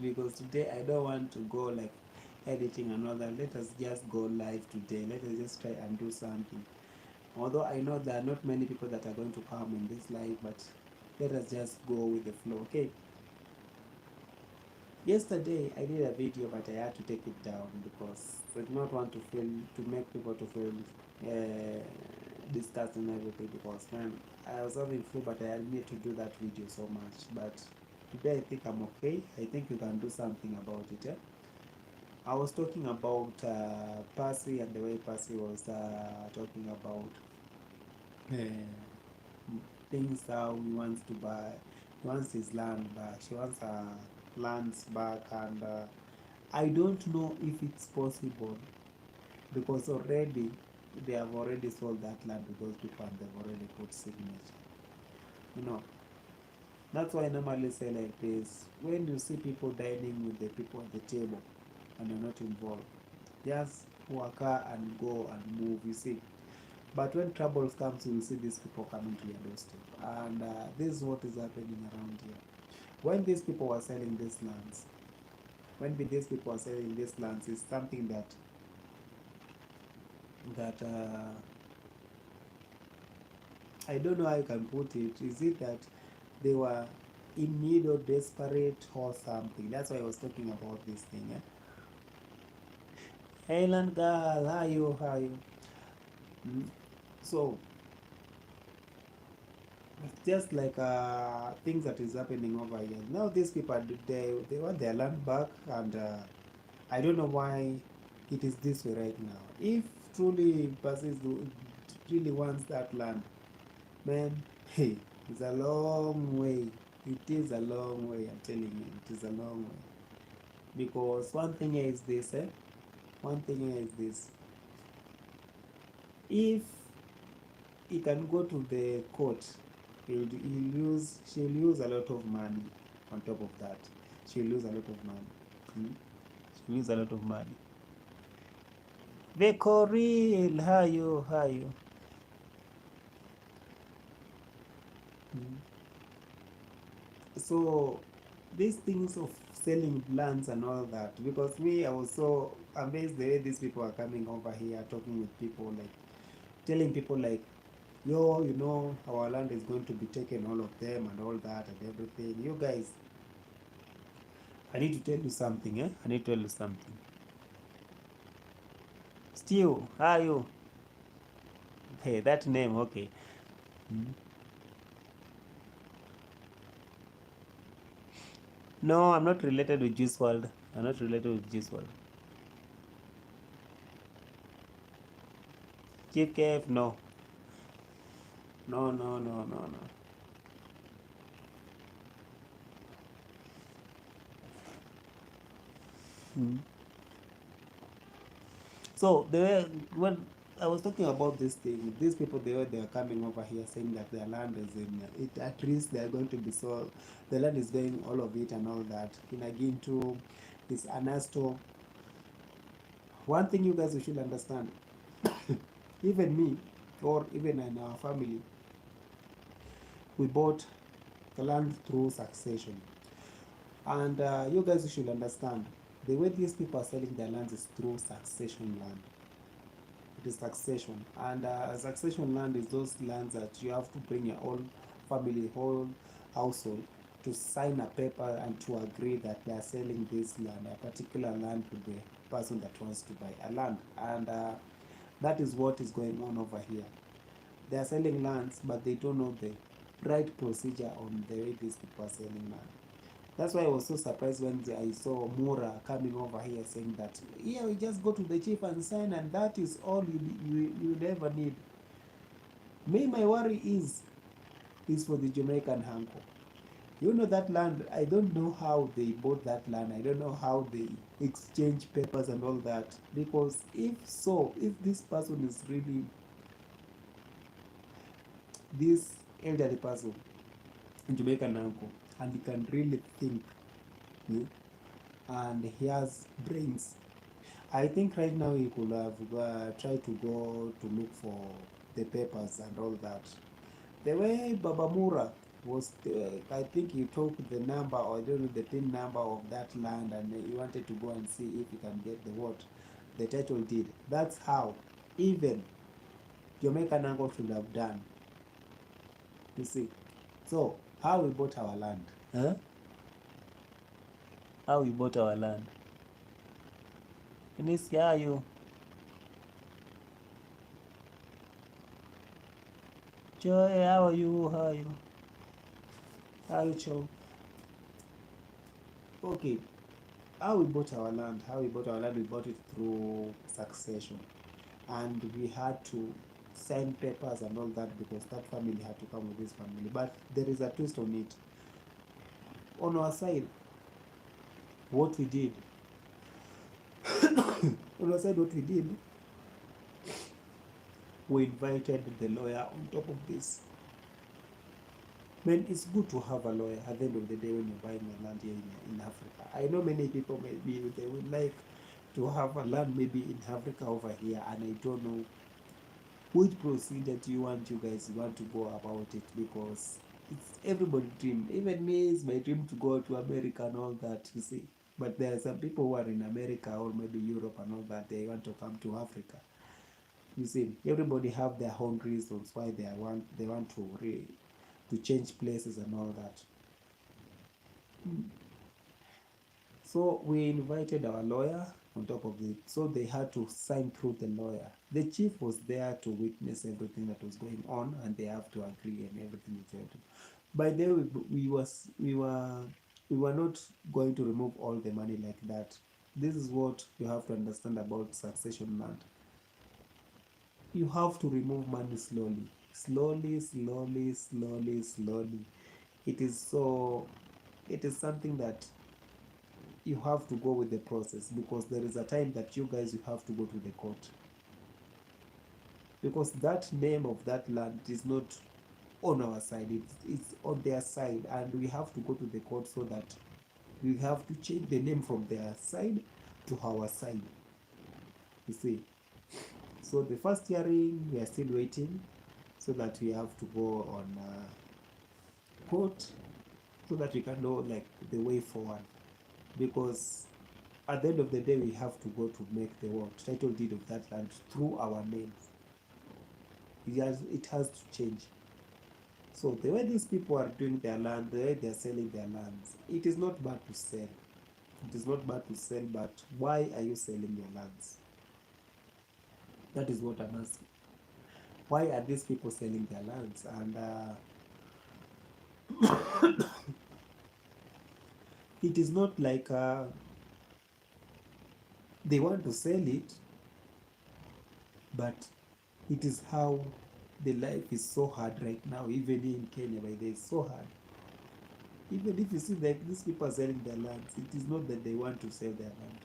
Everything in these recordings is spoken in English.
because today I don't want to go like editing and all that. Let us just go live today. Let us just try and do something. Although I know there are not many people that are going to come in this live, but let us just go with the flow. Okay. Yesterday I did a video, but I had to take it down because I did not want to feel to make people to feel disgusted and everything. Because man, I was having flu, but I admit to do that video so much. But today I think I'm okay. I think you can do something about it. Eh? I was talking about Percy and the way Percy was talking about things how he wants to buy. He wants his land back. She wants her lands back, and I don't know if it's possible because already they have already sold that land to those people and they've already put signature. You know, that's why I normally say like this: when you see people dining with the people at the table and you're not involved, just work and go and move. You see. But when troubles comes, you will see these people coming to your doorstep, and this is what is happening around here. When these people were selling these lands, these people are selling these lands, is something that I don't know how you can put it. Is it that they were in need or desperate or something? That's why I was talking about this thing. Eh? Hey, land girl, how are you? How are you? Mm. So just like things that is happening over here now, these people they want their land back, and I don't know why it is this way right now. If truly Persis really wants that land, man, hey, it's a long way. It is a long way, I'm telling you, it is a long way. Because one thing is this, one thing is this: if he can go to the court, she'll use a lot of money. On top of that, she'll lose a lot of money. She'll lose a lot of money. Vekoril, how you? So these things of selling lands and all that, because me, I was so amazed the way these people are coming over here talking with people, like telling people like, yo, you know, our land is going to be taken, all of them and all that and everything. You guys, I need to tell you something, eh? I need to tell you something. Stu, how are you? Hey, that name, okay. No, I'm not related with Juice WRLD. I'm not related with Juice WRLD. Chief Kev, no. No, no, no, no, no. Mm. So the way when I was talking about this thing, these people they are coming over here saying that their land is in it, at least they are going to be so the land is going all of it and all that. In Agintu, this Anasto. One thing you guys should understand, even me or even in our family, we bought the land through succession. And you guys should understand the way these people are selling their lands is through succession land. It is succession, and succession land is those lands that you have to bring your whole family, whole household to sign a paper and to agree that they are selling this land, a particular land, to the person that wants to buy a land. And that is what is going on over here. They are selling lands, but they don't know the right procedure on the way these people are selling land. That's why I was so surprised when I saw Mura coming over here saying that, yeah, we just go to the chief and sign, and that is all you ever need. Me, my worry is for the Jamaican uncle. You know that land, I don't know how they bought that land. I don't know how they exchange papers and all that. Because if so, if this person is really this elderly person, Jamaican uncle, and he can really think, hmm, and he has brains, I think right now he could have tried to go to look for the papers and all that. The way Baba Mura was I think you took the number or I don't know the PIN number of that land and you wanted to go and see if you can get the what the title deed. That's how even Jamaican uncle should have done. You see, so how we bought our land? Huh? How we bought our land? Inisi, how are you? Joy, how are you? How are you? How are you, Joe? Okay, how we bought our land? How we bought our land? We bought it through succession, and we had to sign papers and all that because that family had to come with this family. But there is a twist on it. On our side, what we did, on our side, what we did, we invited the lawyer on top of this. Man, it's good to have a lawyer at the end of the day when you're buying a land here in Africa. I know many people maybe they would like to have a land maybe in Africa over here, and I don't know which procedure do you guys want to go about it, because it's everybody's dream. Even me, it's my dream to go to America and all that, you see. But there are some people who are in America or maybe Europe and all that, they want to come to Africa. You see, everybody have their own reasons why they want to change places and all that. So we invited our lawyer on top of it. So they had to sign through the lawyer. The chief was there to witness everything that was going on, and they have to agree and everything is there. By the way, we were not going to remove all the money like that. This is what you have to understand about succession land. You have to remove money slowly, slowly, slowly, slowly, slowly. It is so. It is something that you have to go with the process, because there is a time that you guys you have to go to the court, because that name of that land is not on our side, it's on their side, and we have to go to the court so that we have to change the name from their side to our side, you see. So the first hearing we are still waiting, so that we have to go on court, so that we can know like the way forward, because at the end of the day we have to go to make the what title deed of that land through our names. It has to change. So the way these people are doing their land, the way they are selling their lands, it is not bad to sell. It is not bad to sell, but why are you selling your lands? That is what I'm asking. Why are these people selling their lands? And it is not like they want to sell it, but it is how the life is so hard right now, even in Kenya, by the way, it's so hard. Even if you see that these people are selling their lands, it is not that they want to sell their land.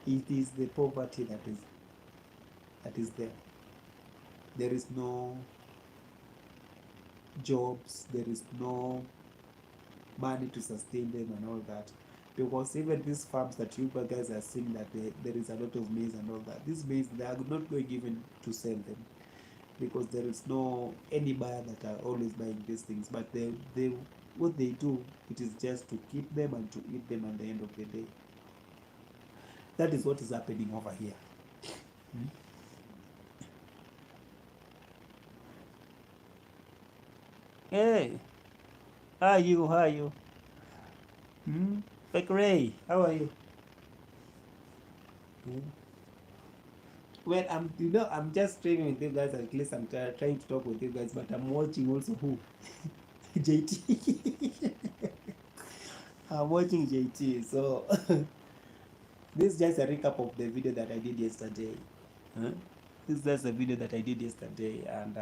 It is the poverty that is there. There is no jobs, there is no money to sustain them and all that. Because even these farms that you guys are seeing that there is a lot of maize and all that, these maize, they are not going even to sell them, because there is no any buyer that are always buying these things. But they what they do, it is just to keep them and to eat them at the end of the day. That is what is happening over here. Hmm? Hey, how are you? How are you? Hmm? Like Ray, how are you? Hmm? Well, I'm just streaming with you guys. At least I'm trying to talk with you guys, but I'm watching also who? JT. I'm watching JT. So this is just a recap of the video that I did yesterday. Huh? This is just a video that I did yesterday, and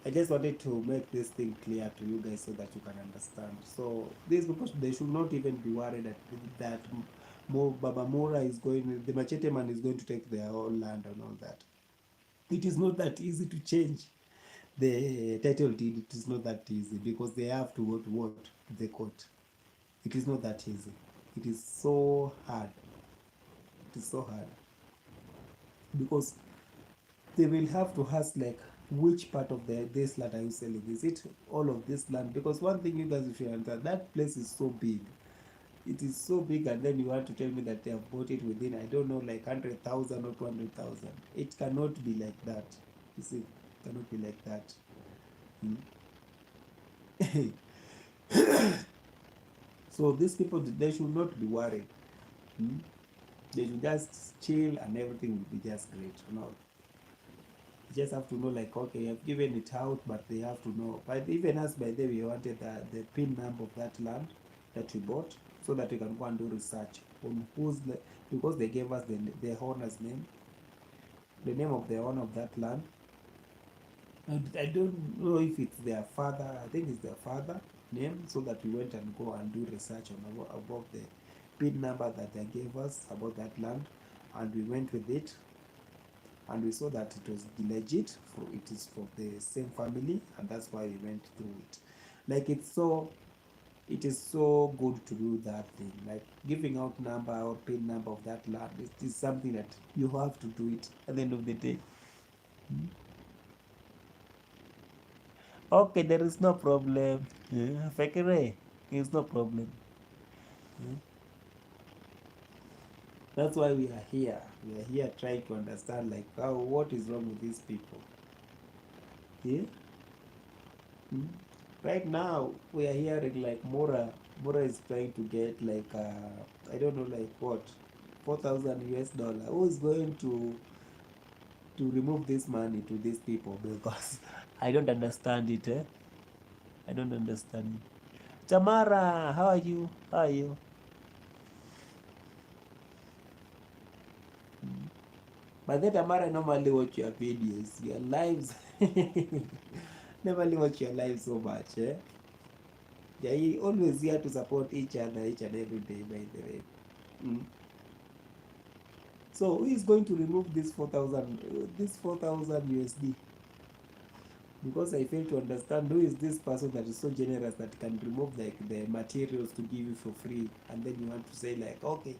I just wanted to make this thing clear to you guys so that you can understand. So these people, they should not even be worried that Baba Mura is going, the Machete man is going to take their own land and all that. It is not that easy to change the title deed. It is not that easy, because they have to go to what? The court. It is not that easy. It is so hard. It is so hard, because they will have to ask like which part of this land are you selling? Is it all of this land? Because one thing you guys should understand, that place is so big. It is so big, and then you want to tell me that they have bought it within, I don't know, like 100,000 or 200,000. It cannot be like that. You see, it cannot be like that. Hmm? So these people, they should not be worried. Hmm? They should just chill and everything will be just great. You know, you just have to know, like, okay, you have given it out, but they have to know. But even us, by the way, we wanted the PIN number of that land that we bought, so that we can go and do research on because they gave us the owner's name, the name of the owner of that land. And I don't know if it's their father. I think it's their father name, so that we went and go and do research on about the PIN number that they gave us about that land, and we went with it, and we saw that it was legit. It is for the same family, and that's why we went through it. Like, it is so good to do that thing, like giving out number or PIN number of that land. It is something that you have to do it at the end of the day. Okay, there is no problem. Fekere, it's no problem. That's why we are here. We are here trying to understand, like, what is wrong with these people. Yeah? Hmm? Right now, we are hearing like Mora is trying to get like I don't know, like what, 4,000 US dollar. Who is going to remove this money to these people? Because I don't understand it. I don't understand it. Tamara, how are you? How are you? But then Tamara, I normally watch your videos, your lives. Normally watch your lives so much. Yeah, you always here to support each other each and every day, by the way. Mm. So who is going to remove this 4,000 USD? Because I fail to understand, who is this person that is so generous that can remove like the materials to give you for free, and then you want to say like, okay,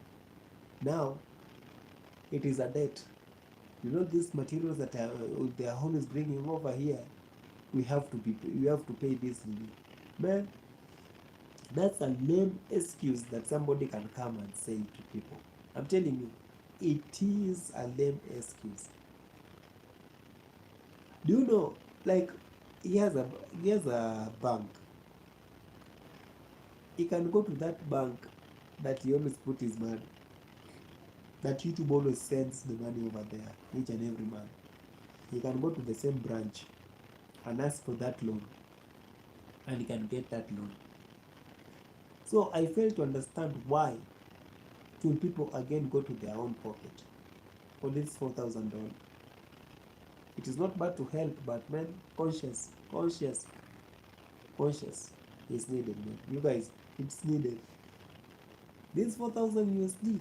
now it is a debt. You know, these materials that they are always bringing over here, we have to pay this. Man, that's a lame excuse that somebody can come and say to people. I'm telling you, it is a lame excuse. Do you know, like, he has a bank. He can go to that bank that he always put his money. That YouTube always sends the money over there each and every month. He can go to the same branch and ask for that loan, and he can get that loan. So I fail to understand why two people again go to their own pocket for this $4,000. It is not bad to help, but man, conscious is needed, man. You guys, it's needed. This 4,000 USD.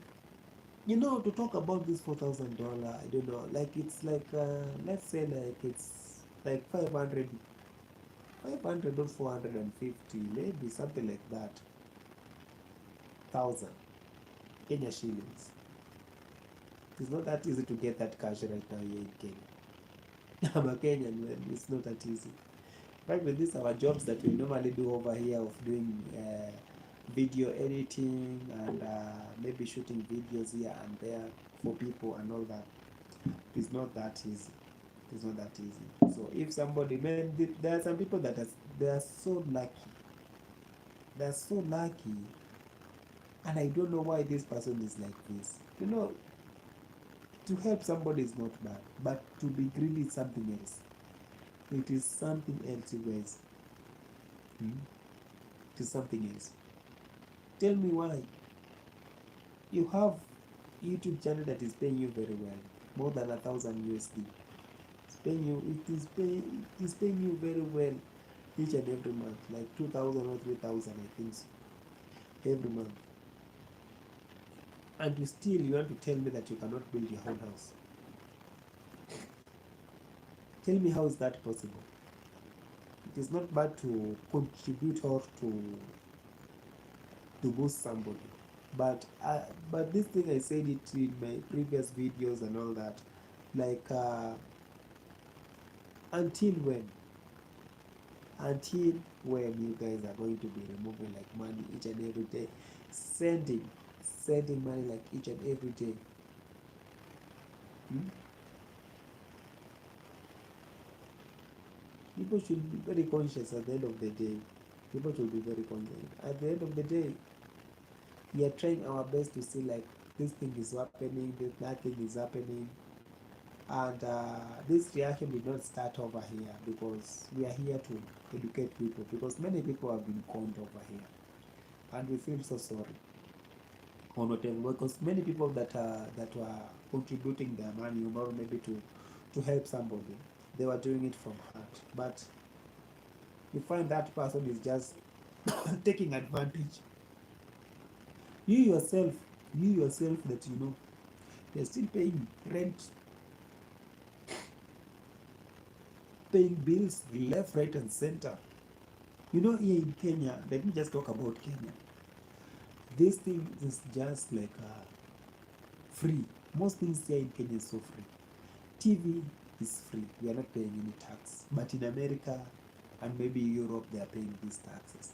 You know, to talk about this $4,000, I don't know. Like, it's like let's say like it's like 500 or 450, maybe something like that. Thousand Kenya shillings. It's not that easy to get that cash right now here in Kenya. I'm a Kenyan, man. It's not that easy. Right, with this, our jobs that we normally do over here of doing video editing and maybe shooting videos here and there for people and all that, it's not that easy. It's not that easy. So if somebody, man, there are some people that they are so lucky. They are so lucky, and I don't know why this person is like this. You know, to help somebody is not bad, but to be greedy is something else. It is something else, you guys. Hmm? It is something else. Tell me why. You have YouTube channel that is paying you very well, more than 1,000 USD. It's paying you. It is paying you very well each and every month, like 2,000 or 3,000, I think so, every month. And you want to tell me that you cannot build your own house? Tell me, how is that possible? It is not bad to contribute or to boost somebody, but this thing, I said it in my previous videos and all that, like Until when? Until when you guys are going to be removing like money each and every day, sending money like each and every day? Hmm? People should be very conscious at the end of the day. People should be very conscious. At the end of the day, we are trying our best to see like this thing is happening, that thing is happening, and this reaction did not start over here because we are here to educate people because many people have been conned over here, and we feel so sorry or not because many people that were contributing their money or maybe to help somebody, they were doing it from heart, but you find that person is just taking advantage. You yourself, that you know you're still paying rent, paying bills left, right, and center. You know, here in Kenya, let me just talk about Kenya. This thing is just like free. Most things here in Kenya is so free. TV is free. We are not paying any tax. But in America and maybe Europe, they are paying these taxes.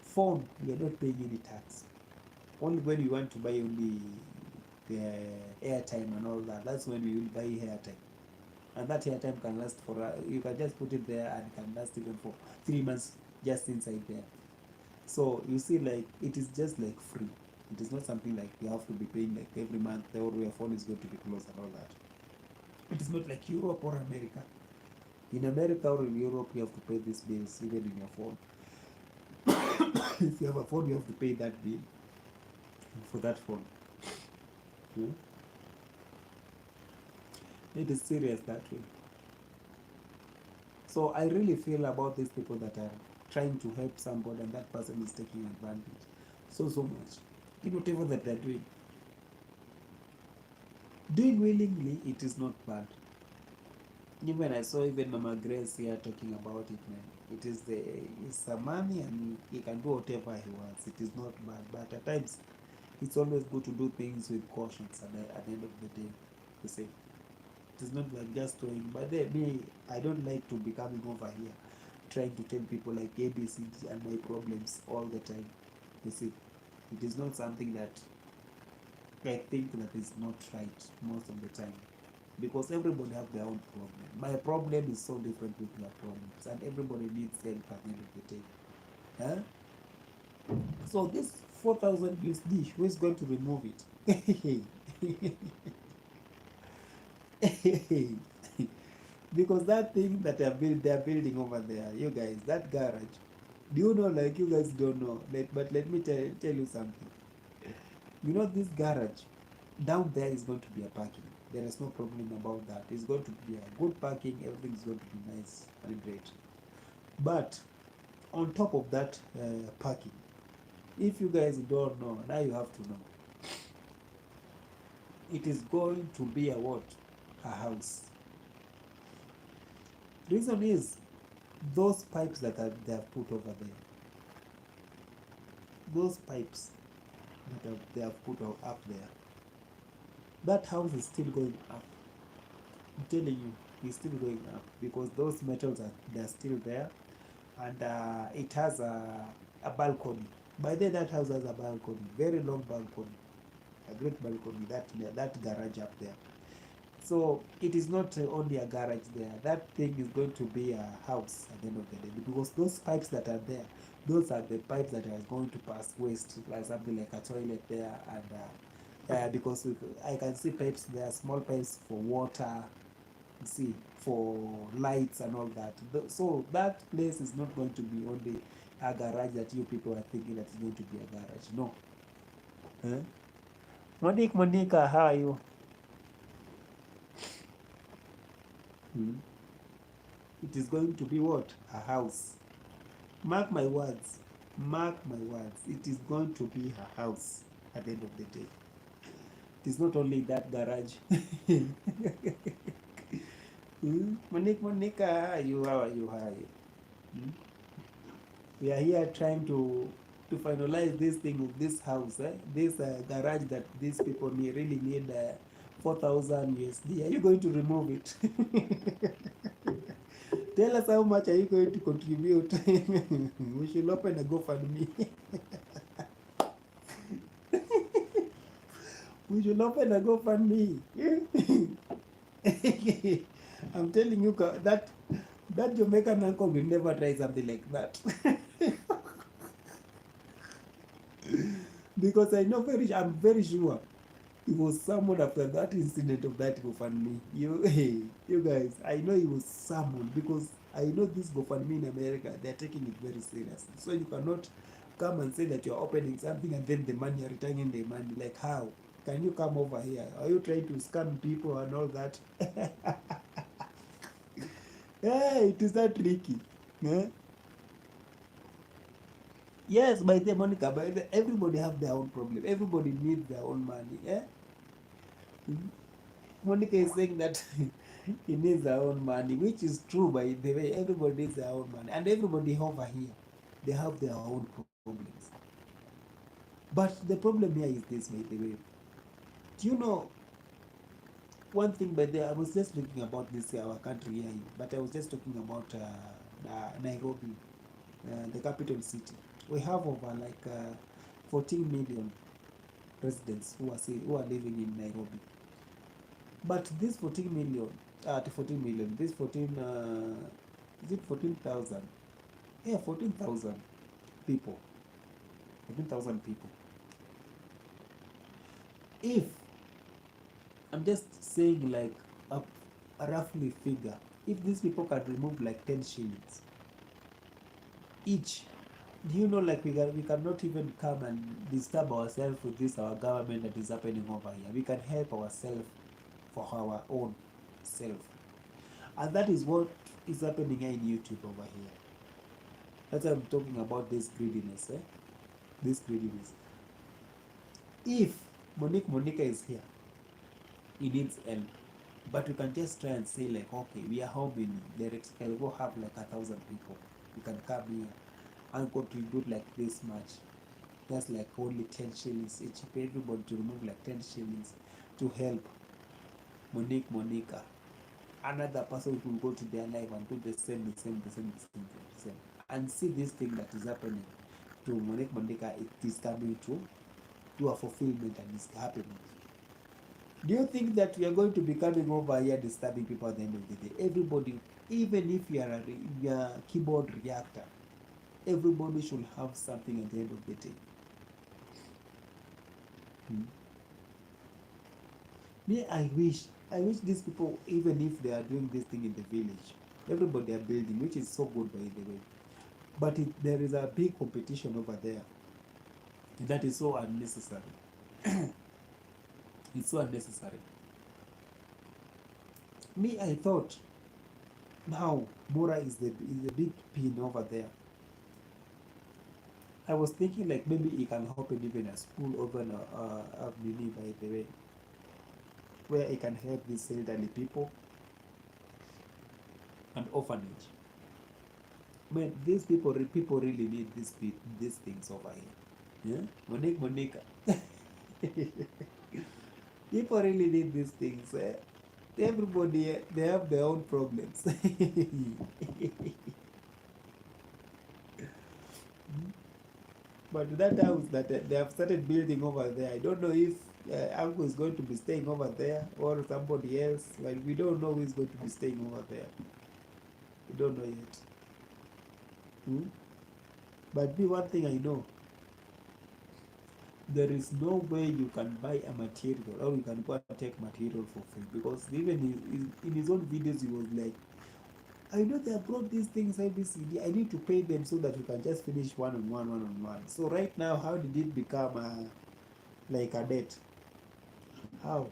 Phone, we are not paying any tax. Only when you want to buy only the airtime and all that, that's when we will buy airtime. And that airtime can last for, you can just put it there and it can last even for 3 months just inside there. So you see, like it is just like free. It is not something like you have to be paying like every month or your phone is going to be closed and all that. It is not like Europe or America. In America or in Europe, you have to pay these bills even in your phone. If you have a phone, you have to pay that bill for that phone. Hmm? It is serious that way. So I really feel about these people that are trying to help somebody and that person is taking advantage so much in whatever that they're doing. Doing willingly, it is not bad. Even I saw even Mama Grace here talking about it, man. It is it's a money and he can do whatever he wants. It is not bad, but at times it's always good to do things with cautions at the end of the day. You see, it is not like just throwing. But then me, I don't like to be coming over here trying to tell people like ABCs and my problems all the time. You see, it is not something that I think that is not right most of the time because everybody have their own problem. My problem is so different with your problems, and everybody needs help at the end of the day. Huh? So this 4,000 USD, who is going to remove it? Because that thing that they're building over there, you guys, that garage. Do you know? Like you guys don't know, but let me tell you something. You know this garage down there is going to be a parking. There is no problem about that. It's going to be a good parking. Everything is going to be nice and great. But on top of that parking, if you guys don't know, now you have to know. It is going to be a what? A house. Reason is those pipes that they have put over there. Those pipes that they have put up there. That house is still going up. I'm telling you, it's still going up because those metals they're still there, and it has a balcony. By then, that house has a balcony, very long balcony, a great balcony. That garage up there. So it is not only a garage there. That thing is going to be a house at the end of the day because those pipes that are there, those are the pipes that are going to pass waste, like something like a toilet there, and because I can see pipes there, small pipes for water, see, for lights and all that. So that place is not going to be only a garage that you people are thinking that is going to be a garage. No. Huh? Monica, how are you? Hmm? It is going to be what? A house. Mark my words. Mark my words. It is going to be a house at the end of the day. It is not only that garage. Monica, how are you? How are you? How are you? Hmm? We are here trying to finalize this thing with this house, this garage that these people really need 4,000 USD. Are you going to remove it? Tell us how much are you going to contribute. We should open a GoFundMe. We should open a GoFundMe. I'm telling you that Jamaican uncle will never try something like that. Because I'm very sure he was summoned after that incident of that GoFundMe. You guys, I know he was summoned because I know this GoFundMe in America, they're taking it very seriously. So you cannot come and say that you're opening something and then the money, you're returning the money. Like how? Can you come over here? Are you trying to scam people and all that? Yeah, it is that tricky. Yeah? Yes, by the Monica, everybody have their own problem. Everybody needs their own money. Yeah? Monica is saying that he needs their own money, which is true by the way. Everybody needs their own money. And everybody over here, they have their own problems. But the problem here is this, by the way. Do you know one thing by the I was just thinking about this our country here, but I was just talking about Nairobi, the capital city. We have over like 14 million residents who are living in Nairobi. But this 14 million, the 14 million, this 14, is it 14,000? Yeah, 14,000 people. 14,000 people. If, I'm just saying like a roughly figure, if these people can remove like 10 shillings each, do you know like we cannot even come and disturb ourselves with this our government that is happening over here. We can help ourselves for our own self. And that is what is happening here in YouTube over here. That's why I'm talking about this greediness, eh? This greediness. If Monica is here, he needs help. But we can just try and say like, okay, we are how many? Let's go have like 1,000 people. You can come here and contribute like this much. That's like only 10 shillings each. Pay everybody to remove like 10 shillings to help Monica. Another person will go to their life and do the same. And see this thing that is happening to Monica, it is coming to a fulfillment and is happening. Do you think that we are going to be coming over here disturbing people at the end of the day? Everybody, even if you are a keyboard reactor, everybody should have something at the end of the day. Me, I wish these people, even if they are doing this thing in the village, everybody are building, which is so good by the way. But there is a big competition over there. That is so unnecessary. It's so unnecessary. Me, I thought now Mora is the big pin over there. I was thinking like maybe he can open even a school over Mini by the way, where he can help these elderly people and orphanage. Man, these people really need these things over here. Yeah, Monica. People really need these things. Everybody they have their own problems. But that house that they have started building over there, I don't know if Uncle is going to be staying over there or somebody else. Like we don't know who is going to be staying over there. We don't know yet. But one thing I know, there is no way you can buy a material or you can go and take material for free, because even in his own videos he was like, I know they have brought these things ABCD, I need to pay them so that we can just finish one on one. So right now, how did it become like a debt? How?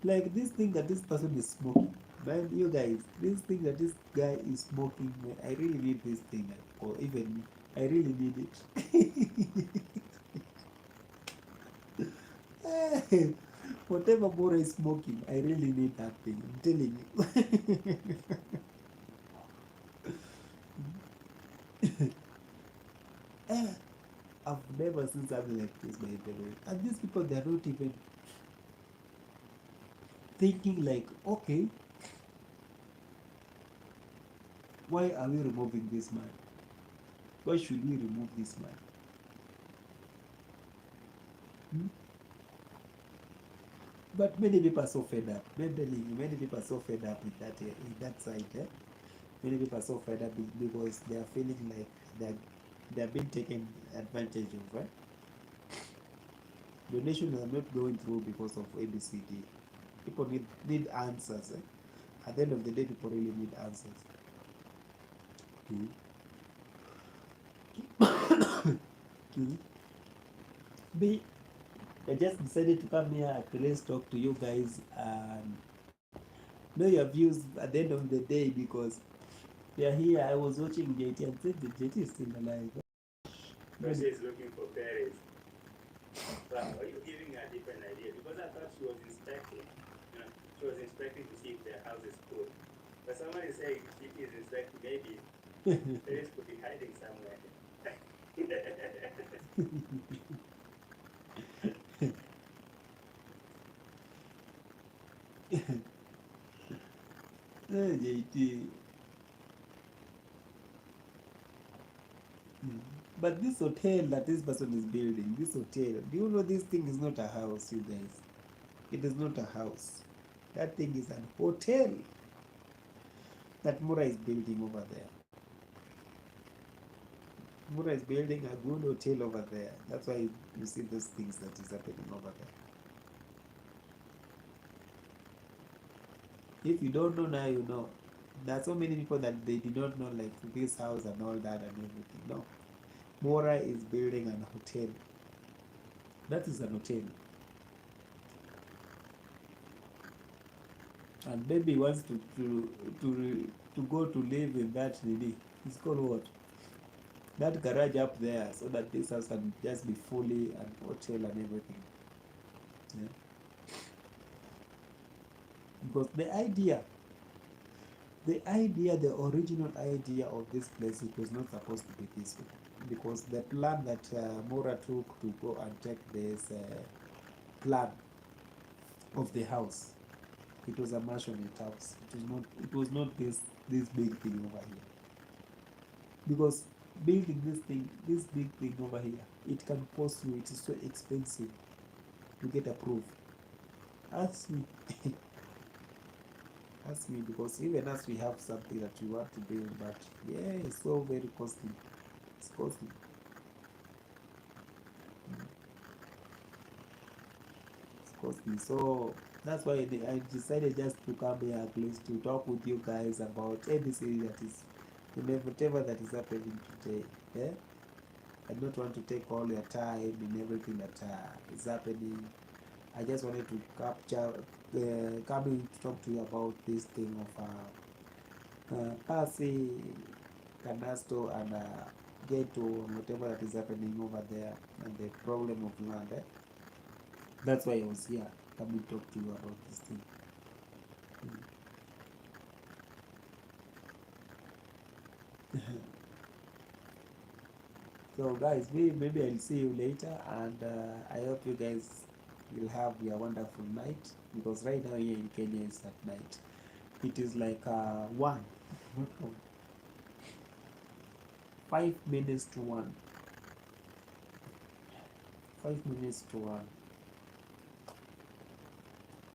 Like this thing that this person is smoking, man, you guys, this thing that this guy is smoking, man, I really need this thing, or even me, I really need it. Whatever Bora is smoking, I really need that thing, I'm telling you. I've never seen something like this, by the way. And these people, they're not even thinking like, okay, Why are we removing this man? Why should we remove this man? Hmm? But many people are so fed up. Many people are so fed up with that side. Eh? Many people are so fed up because they are feeling like they are being taken advantage of. Right? Donations are not going through because of ABCD. People need answers. Eh? At the end of the day, people really need answers. Mm. Mm. Me, I just decided to come here at least talk to you guys and know your views at the end of the day because we are here. I was watching JT and said that JT is still alive. Russia is looking for parents. Wow, are you giving her a different idea? Because I thought she was inspecting. You know, she was inspecting to see if their house is cool. But somebody saying she is inspecting, maybe parents could be hiding somewhere. JT. Mm. But this hotel that this person is building, this hotel, do you know this thing is not a house, you guys? It is not a house. That thing is an hotel that Mura is building over there. Mura is building a good hotel over there. That's why you see those things that is happening over there. If you don't know now, you know. There are so many people that they did not know, like this house and all that and everything. No. Mora is building an hotel. That is an hotel. And maybe he wants to go to live in that really. It's called what? That garage up there, so that this house can just be fully an hotel and everything. Yeah. Because the original idea of this place, it was not supposed to be this way. Because the plan that Mora took to go and take this plan of the house, it was a maisonette house. It was not this big thing over here. Because building this big thing over here, it can cost you. It is so expensive to get approved. Ask me. Ask me, because even us we have something that we want to build, but yeah, it's so very costly. It's costly. It's costly. So that's why I decided just to come here at least to talk with you guys about everything that is, whatever that is happening today. Yeah? I don't want to take all your time in everything that is happening. I just wanted to capture, coming to talk to you about this thing of Percy, Canasto, and Ghetto, and whatever that is happening over there, and the problem of land. Eh? That's why I was here, coming to talk to you about this thing. So, guys, maybe I'll see you later, and I hope you guys will have your wonderful night, because right now here in Kenya it's at night. It is like 1, not 1, 5 minutes to 1. 5 minutes to 1.